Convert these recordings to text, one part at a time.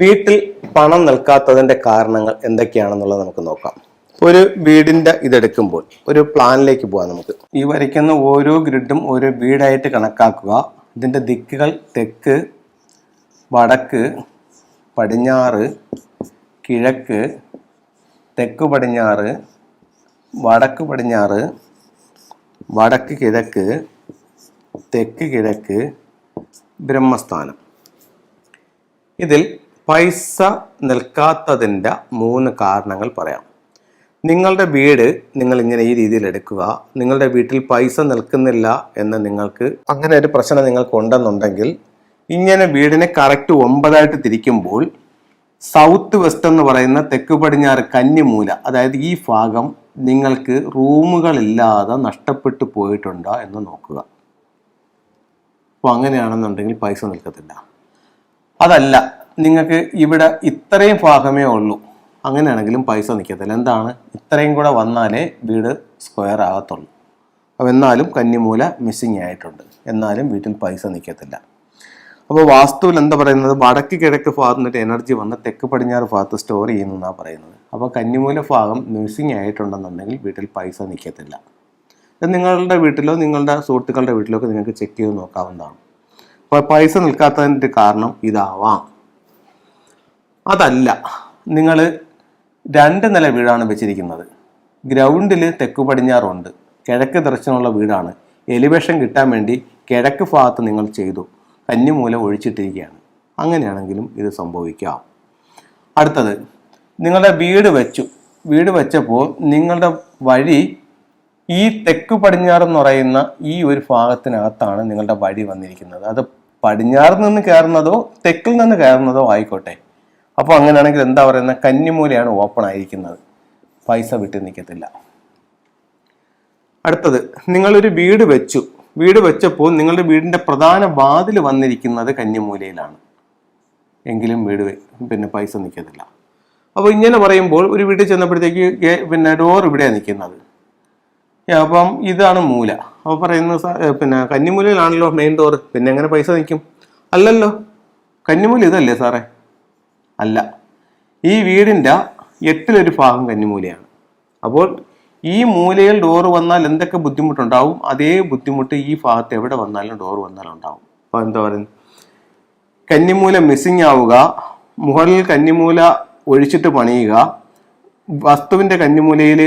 വീട്ടിൽ പണം നിൽക്കാത്തതിന്റെ കാരണങ്ങൾ എന്തൊക്കെയാണെന്നുള്ളത് നമുക്ക് നോക്കാം. ഒരു വീടിന്റെ ഇതെടുക്കുമ്പോൾ ഒരു പ്ലാനിലേക്ക് പോകാം. നമുക്ക് ഈ വരയ്ക്കുന്ന ഓരോ ഗ്രിഡും ഓരോ വീടായിട്ട് കണക്കാക്കുക. ഇതിന്റെ ദിക്കുകൾ തെക്ക്, വടക്ക്, പടിഞ്ഞാറ്, കിഴക്ക്, തെക്ക് പടിഞ്ഞാറ്, വടക്ക് പടിഞ്ഞാറ്, വടക്ക് കിഴക്ക്, തെക്ക് കിഴക്ക്, ബ്രഹ്മസ്ഥാനം. ഇതിൽ പൈസ നിൽക്കാത്തതിൻ്റെ 3 കാരണങ്ങൾ പറയാം. നിങ്ങളുടെ വീട് നിങ്ങൾ ഇങ്ങനെ ഈ രീതിയിൽ എടുക്കുക. നിങ്ങളുടെ വീട്ടിൽ പൈസ നിൽക്കുന്നില്ല എന്ന് നിങ്ങൾക്ക് അങ്ങനെ ഒരു പ്രശ്നം നിങ്ങൾക്ക് ഉണ്ടെന്നുണ്ടെങ്കിൽ ഇങ്ങനെ വീടിനെ കറക്റ്റ് 9 തിരിക്കുമ്പോൾ സൗത്ത് വെസ്റ്റ് എന്ന് പറയുന്ന തെക്ക് പടിഞ്ഞാറ് കന്നിമൂല, അതായത് ഈ ഭാഗം നിങ്ങൾക്ക് റൂമുകളില്ലാതെ നഷ്ടപ്പെട്ടു പോയിട്ടുണ്ടോ എന്ന് നോക്കുക. അപ്പോൾ അങ്ങനെയാണെന്നുണ്ടെങ്കിൽ പൈസ നിൽക്കത്തില്ല. അതല്ല, നിങ്ങൾക്ക് ഇവിടെ ഇത്രയും ഭാഗമേ ഉള്ളൂ, അങ്ങനെയാണെങ്കിലും പൈസ നിൽക്കത്തില്ല. എന്താണ്, ഇത്രയും കൂടെ വന്നാലേ വീട് സ്ക്വയർ ആകത്തുള്ളൂ. അപ്പോൾ എന്നാലും കന്നിമൂല മിസ്സിങ് ആയിട്ടുണ്ട്, എന്നാലും വീട്ടിൽ പൈസ നിൽക്കത്തില്ല. അപ്പോൾ വാസ്തുവിൽ എന്താ പറയുന്നത്, വടക്ക് കിഴക്ക് ഭാഗത്ത് നിന്നിട്ട് എനർജി വന്ന് തെക്ക് പടിഞ്ഞാറ് ഭാഗത്ത് സ്റ്റോർ ചെയ്യുന്നതാണ് പറയുന്നത്. അപ്പോൾ കന്നിമൂല ഭാഗം മിസ്സിങ് ആയിട്ടുണ്ടെന്നുണ്ടെങ്കിൽ വീട്ടിൽ പൈസ നിൽക്കത്തില്ല. ഇത് നിങ്ങളുടെ വീട്ടിലോ നിങ്ങളുടെ സുഹൃത്തുക്കളുടെ വീട്ടിലോ ഒക്കെ നിങ്ങൾക്ക് ചെക്ക് ചെയ്ത് നോക്കാവുന്നതാണ്. അപ്പോൾ പൈസ നിൽക്കാത്തതിൻ്റെ കാരണം ഇതാവാം. അതല്ല, നിങ്ങൾ 2 നില വീടാണ് വെച്ചിരിക്കുന്നത്, ഗ്രൗണ്ടിൽ തെക്ക് പടിഞ്ഞാറുണ്ട്, കിഴക്ക് ദർശനമുള്ള വീടാണ്, എലിവേഷൻ കിട്ടാൻ വേണ്ടി കിഴക്ക് ഭാഗത്ത് നിങ്ങൾ ചെയ്തു, കന്നിമൂല ഒഴിച്ചിട്ടിരിക്കുകയാണ്, അങ്ങനെയാണെങ്കിലും ഇത് സംഭവിക്കാം. അടുത്തത്, നിങ്ങളുടെ വീട് വെച്ചപ്പോൾ നിങ്ങളുടെ വഴി ഈ തെക്ക് പടിഞ്ഞാറെന്ന് പറയുന്ന ഈ ഒരു ഭാഗത്തിനകത്താണ് നിങ്ങളുടെ വഴി വന്നിരിക്കുന്നത്. അത് പടിഞ്ഞാറിൽ നിന്ന് കയറുന്നതോ തെക്കിൽ നിന്ന് കയറുന്നതോ ആയിക്കോട്ടെ. അപ്പോൾ അങ്ങനെയാണെങ്കിൽ എന്താ പറയുന്നത്, കന്നിമൂലയാണ് ഓപ്പൺ ആയിരിക്കുന്നത്, പൈസ വിട്ട് നിൽക്കത്തില്ല. അടുത്തത്, നിങ്ങളൊരു വീട് വെച്ചപ്പോൾ നിങ്ങളുടെ വീടിന്റെ പ്രധാന വാതിൽ വന്നിരിക്കുന്നത് കന്നിമൂലയിലാണ്, എങ്കിലും പൈസ നിൽക്കത്തില്ല. അപ്പോൾ ഇങ്ങനെ പറയുമ്പോൾ ഒരു വീട്ടിൽ ചെന്നപ്പോഴത്തേക്ക് ഡോർ ഇവിടെയാണ് നിൽക്കുന്നത്, അപ്പം ഇതാണ് മൂല. അപ്പോൾ പറയുന്നത് കന്നിമൂലയിലാണല്ലോ മെയിൻ ഡോർ, പിന്നെ എങ്ങനെ പൈസ നിൽക്കും? അല്ലല്ലോ, കന്നിമൂല ഇതല്ലേ സാറേ? അല്ല, ഈ വീടിൻ്റെ 8 ഭാഗം കന്നിമൂലയാണ്. അപ്പോൾ ഈ മൂലയിൽ ഡോറ് വന്നാൽ എന്തൊക്കെ ബുദ്ധിമുട്ടുണ്ടാവും, അതേ ബുദ്ധിമുട്ട് ഈ ഭാഗത്ത് എവിടെ വന്നാലും ഡോറ് വന്നാലും ഉണ്ടാവും. അപ്പോൾ എന്താ പറയുന്നത്, കന്നിമൂല മിസ്സിങ് ആവുക, മുകളിൽ കന്നിമൂല ഒഴിച്ചിട്ട് പണിയുക, വസ്തുവിൻ്റെ കന്നിമൂലയിൽ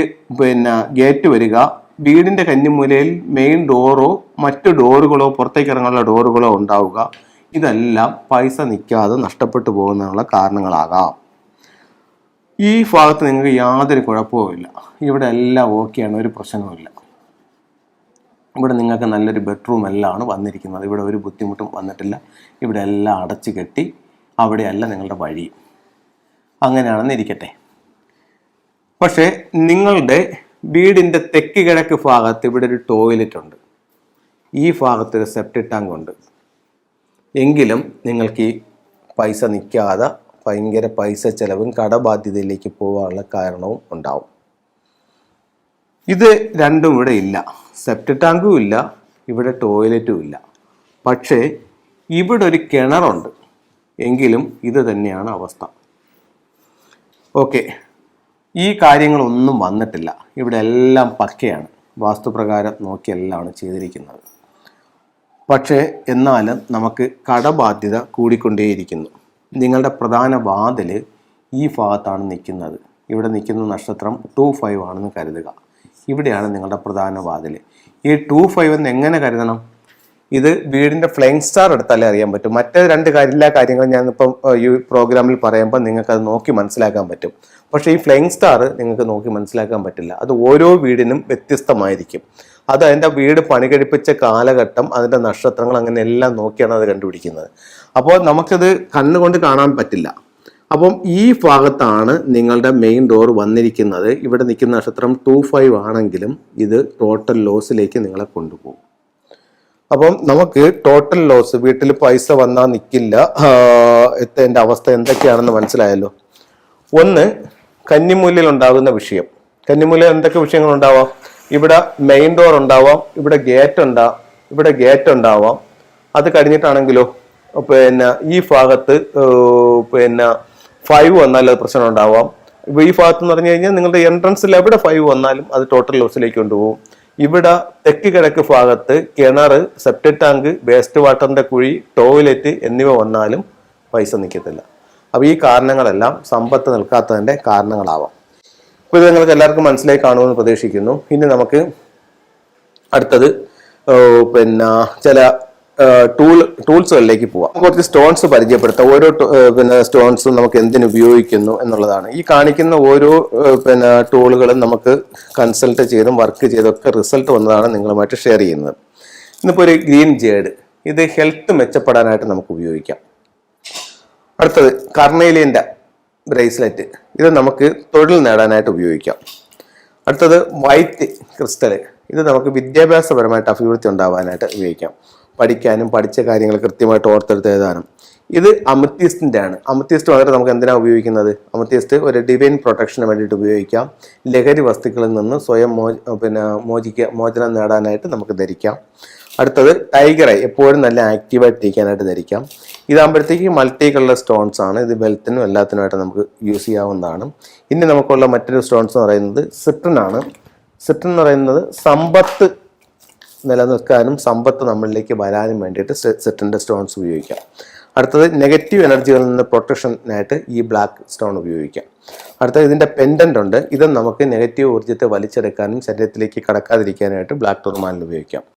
ഗേറ്റ് വരിക, വീടിൻ്റെ കന്നിമൂലയിൽ മെയിൻ ഡോറോ മറ്റു ഡോറുകളോ പുറത്തേക്ക് ഇറങ്ങാനുള്ള ഡോറുകളോ ഉണ്ടാവുക. ഇതെല്ലാം പൈസ നിൽക്കാതെ നഷ്ടപ്പെട്ടു പോകുന്നതിനുള്ള കാരണങ്ങളാകാം. ഈ ഭാഗത്ത് നിങ്ങൾക്ക് യാതൊരു കുഴപ്പവുമില്ല, ഇവിടെ എല്ലാം ഓക്കെയാണ്, ഒരു പ്രശ്നവുമില്ല. ഇവിടെ നിങ്ങൾക്ക് നല്ലൊരു ബെഡ്റൂം എല്ലാം വന്നിരിക്കുന്നത്, ഇവിടെ ഒരു ബുദ്ധിമുട്ടും വന്നിട്ടില്ല. ഇവിടെ എല്ലാം അടച്ചു കെട്ടി, അവിടെയല്ല നിങ്ങളുടെ വഴി. അങ്ങനെയാണെന്ന് ഇരിക്കട്ടെ. പക്ഷേ നിങ്ങളുടെ വീടിൻ്റെ തെക്ക് കിഴക്ക് ഭാഗത്ത് ഇവിടെ ഒരു ടോയ്ലറ്റ് ഉണ്ട്, ഈ ഭാഗത്ത് ഒരു സെപ്റ്റിക് ടാങ്ക് ഉണ്ട്, എങ്കിലും നിങ്ങൾക്ക് ഈ പൈസ നിൽക്കാതെ ഭയങ്കര പൈസ ചെലവും കടബാധ്യതയിലേക്ക് പോകാനുള്ള കാരണവും ഉണ്ടാവും. ഇത് രണ്ടും ഇവിടെ ഇല്ല, സെപ്റ്റിക് ടാങ്കും ഇല്ല, ഇവിടെ ടോയ്ലറ്റും ഇല്ല. പക്ഷേ ഇവിടെ ഒരു കിണറുണ്ട്, എങ്കിലും ഇത് തന്നെയാണ് അവസ്ഥ. ഓക്കെ, ഈ കാര്യങ്ങളൊന്നും വന്നിട്ടില്ല, ഇവിടെ എല്ലാം പക്കയാണ്, വാസ്തുപ്രകാരം നോക്കിയെല്ലാം ചെയ്തിരിക്കുന്നത്. പക്ഷേ എന്നാലും നമുക്ക് കടബാധ്യത കൂടിക്കൊണ്ടേയിരിക്കുന്നു. നിങ്ങളുടെ പ്രധാന വാതിൽ ഈ ഭാഗത്താണ് നിൽക്കുന്നത്, ഇവിടെ നിൽക്കുന്ന നക്ഷത്രം 25 ആണെന്ന് കരുതുക. ഇവിടെയാണ് നിങ്ങളുടെ പ്രധാന വാതിൽ. ഈ 25 എന്ന് എങ്ങനെ കരുതണം? ഇത് വീടിൻ്റെ ഫ്ലൈങ് സ്റ്റാർ എടുത്താലേ അറിയാൻ പറ്റും. മറ്റേ എല്ലാ കാര്യങ്ങളും ഞാനിപ്പം ഈ പ്രോഗ്രാമിൽ പറയുമ്പോൾ നിങ്ങൾക്കത് നോക്കി മനസ്സിലാക്കാൻ പറ്റും. പക്ഷേ ഈ ഫ്ലൈങ് സ്റ്റാർ നിങ്ങൾക്ക് നോക്കി മനസ്സിലാക്കാൻ പറ്റില്ല, അത് ഓരോ വീടിനും വ്യത്യസ്തമായിരിക്കും. അത് അതിൻ്റെ വീട് പണി കഴിപ്പിച്ച കാലഘട്ടം, അതിൻ്റെ നക്ഷത്രങ്ങൾ, അങ്ങനെ എല്ലാം നോക്കിയാണ് അത് കണ്ടുപിടിക്കുന്നത്. അപ്പോൾ നമുക്കത് കണ്ണുകൊണ്ട് കാണാൻ പറ്റില്ല. അപ്പം ഈ ഭാഗത്താണ് നിങ്ങളുടെ മെയിൻ ഡോർ വന്നിരിക്കുന്നത്. ഇവിടെ നിൽക്കുന്ന നക്ഷത്രം 25 ആണെങ്കിലും ഇത് ടോട്ടൽ ലോസിലേക്ക് നിങ്ങളെ കൊണ്ടുപോകും. അപ്പം നമുക്ക് ടോട്ടൽ ലോസ്, വീട്ടിൽ പൈസ വന്നാൽ നിൽക്കില്ല എത്തേണ്ട അവസ്ഥ എന്തൊക്കെയാണെന്ന് മനസ്സിലായല്ലോ. ഒന്ന്, കന്നിമൂലയിൽ ഉണ്ടാകുന്ന വിഷയം. കന്നിമൂലയിൽ എന്തൊക്കെ വിഷയങ്ങൾ ഉണ്ടാവാം? ഇവിടെ മെയിൻ ഡോർ ഉണ്ടാവാം, ഇവിടെ ഗേറ്റ് ഉണ്ടാവാം. അത് കഴിഞ്ഞിട്ടാണെങ്കിലോ പിന്നെ ഈ ഭാഗത്ത് പിന്നെ 5 വന്നാൽ അത് പ്രശ്നം ഉണ്ടാവാം. ഇപ്പൊ ഈ ഭാഗത്ത് എന്ന് പറഞ്ഞു കഴിഞ്ഞാൽ നിങ്ങളുടെ എൻട്രൻസിൽ എവിടെ 5 വന്നാലും അത് ടോട്ടൽ ലോസിലേക്ക് കൊണ്ടുപോകും. ഇവിടെ തെക്ക് കിഴക്ക് ഭാഗത്ത് കിണർ, സെപ്റ്റിക് ടാങ്ക്, വേസ്റ്റ് വാട്ടറിന്റെ കുഴി, ടോയ്ലറ്റ് എന്നിവ വന്നാലും പൈസ നിൽക്കത്തില്ല. അപ്പൊ ഈ കാരണങ്ങളെല്ലാം സമ്പത്ത് നിൽക്കാത്തതിന്റെ കാരണങ്ങളാവാം. ഇപ്പൊ ഇത് നിങ്ങൾക്ക് എല്ലാവർക്കും മനസ്സിലായി കാണുമെന്ന് പ്രതീക്ഷിക്കുന്നു. ഇനി നമുക്ക് അടുത്തത് പിന്നെ ചില ടൂൾസുകളിലേക്ക് പോവാം. കുറച്ച് സ്റ്റോൺസ് പരിചയപ്പെടുത്താം. ഓരോ പിന്നെ സ്റ്റോൺസും നമുക്ക് എന്തിനു ഉപയോഗിക്കുന്നു എന്നുള്ളതാണ്. ഈ കാണിക്കുന്ന ഓരോ പിന്നെ ടൂളുകളും നമുക്ക് കൺസൾട്ട് ചെയ്തും വർക്ക് ചെയ്തൊക്കെ റിസൾട്ട് വന്നതാണ് നിങ്ങളുമായിട്ട് ഷെയർ ചെയ്യുന്നത്. ഇന്നിപ്പോൾ ഒരു ഗ്രീൻ ജേഡ്, ഇത് ഹെൽത്ത് മെച്ചപ്പെടാനായിട്ട് നമുക്ക് ഉപയോഗിക്കാം. അടുത്തത് കർണേലിയൻ്റെ ബ്രേസ്ലെറ്റ്, ഇത് നമുക്ക് തൊഴിൽ നേടാനായിട്ട് ഉപയോഗിക്കാം. അടുത്തത് വൈറ്റ് ക്രിസ്റ്റൽ, ഇത് നമുക്ക് വിദ്യാഭ്യാസപരമായിട്ട് അഭിവൃദ്ധി ഉണ്ടാവാനായിട്ട് ഉപയോഗിക്കാം. പഠിക്കാനും പഠിച്ച കാര്യങ്ങൾ കൃത്യമായിട്ട് ഓർത്തെടുത്ത് എഴുതാനും. ഇത് അമത്തിസ്റ്റിൻ്റെ ആണ്. അമത്തിസ്റ്റ് വളരെ നമുക്ക് എന്തിനാണ് ഉപയോഗിക്കുന്നത്? അമത്തിസ്റ്റ് ഒരു ഡിവൈൻ പ്രൊട്ടക്ഷന് വേണ്ടിയിട്ട് ഉപയോഗിക്കാം. ലഹരി വസ്തുക്കളിൽ നിന്ന് സ്വയം മോചനം നേടാനായിട്ട് നമുക്ക് ധരിക്കാം. അടുത്തത് ടൈഗർ ഐ, എപ്പോഴും നല്ല ആക്റ്റീവായിട്ട് ഇരിക്കാനായിട്ട് ധരിക്കാം. ഇതാകുമ്പോഴത്തേക്ക് മൾട്ടി കളർ സ്റ്റോൺസ് ആണ്. ഇത് വെൽത്തിനും എല്ലാത്തിനുമായിട്ട് നമുക്ക് യൂസ് ചെയ്യാവുന്നതാണ്. ഇനി നമുക്കുള്ള മറ്റൊരു സ്റ്റോൺസ് എന്ന് പറയുന്നത് സിട്രൺ ആണ്. സിട്രൺ എന്ന് പറയുന്നത് സമ്പത്ത് നിലനിൽക്കാനും സമ്പത്ത് നമ്മളിലേക്ക് വരാനും വേണ്ടിയിട്ട് സിട്രൻ്റെ സ്റ്റോൺസ് ഉപയോഗിക്കാം. അടുത്തത് നെഗറ്റീവ് എനർജികളിൽ നിന്ന് പ്രൊട്ടക്ഷനായിട്ട് ഈ ബ്ലാക്ക് സ്റ്റോൺ ഉപയോഗിക്കാം. അടുത്തത് ഇതിൻ്റെ പെൻഡൻ്റ് ഉണ്ട്. ഇത് നമുക്ക് നെഗറ്റീവ് ഊർജ്ജത്തെ വലിച്ചെടുക്കാനും ശരീരത്തിലേക്ക് കടക്കാതിരിക്കാനായിട്ട് ബ്ലാക്ക് ടൂർമാലിൻ ഉപയോഗിക്കാം.